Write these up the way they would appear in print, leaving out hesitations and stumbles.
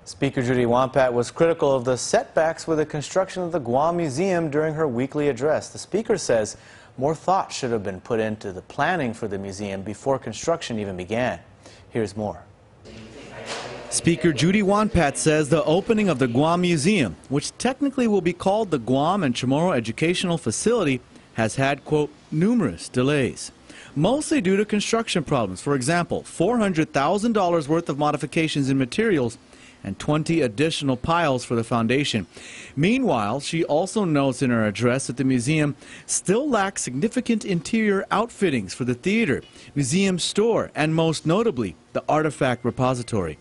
Speaker Judy Wampat was critical of the setbacks with the construction of the Guam Museum during her weekly address. The speaker says more thought should have been put into the planning for the museum before construction even began. Here's more. Speaker Judy Wampat says the opening of the Guam Museum, which technically will be called the Guam and Chamorro Educational Facility, has had, quote, numerous delays, mostly due to construction problems. For example, $400,000 worth of modifications in materials and 20 additional piles for the foundation. Meanwhile, she also notes in her address that the museum still lacks significant interior outfittings for the theater, museum store, and most notably, the artifact repository.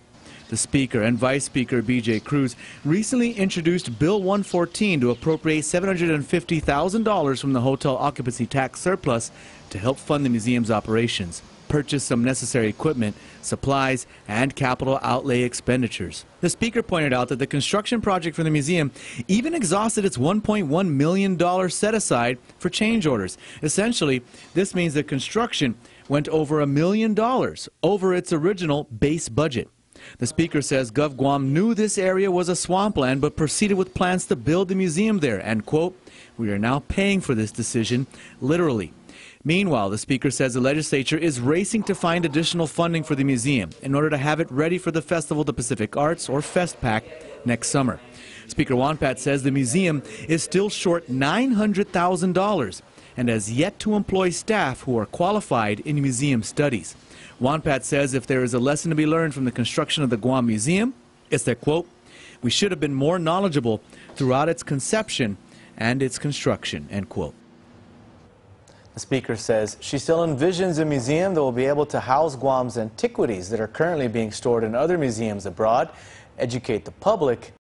The Speaker and Vice Speaker B.J. Cruz recently introduced Bill 114 to appropriate $750,000 from the hotel occupancy tax surplus to help fund the museum's operations, purchase some necessary equipment, supplies, and capital outlay expenditures. The Speaker pointed out that the construction project for the museum even exhausted its $1.1 million set aside for change orders. Essentially, this means that construction went over $1 million over its original base budget. The Speaker says Gov Guam knew this area was a swampland but proceeded with plans to build the museum there and, quote, we are now paying for this decision, literally. Meanwhile, the Speaker says the legislature is racing to find additional funding for the museum in order to have it ready for the Festival of the Pacific Arts, or FestPAC, next summer. Speaker Wampat says the museum is still short $900,000 and has yet to employ staff who are qualified in museum studies. Wampat says if there is a lesson to be learned from the construction of the Guam Museum, it's that, quote, we should have been more knowledgeable throughout its conception and its construction, end quote. The Speaker says she still envisions a museum that will be able to house Guam's antiquities that are currently being stored in other museums abroad, educate the public,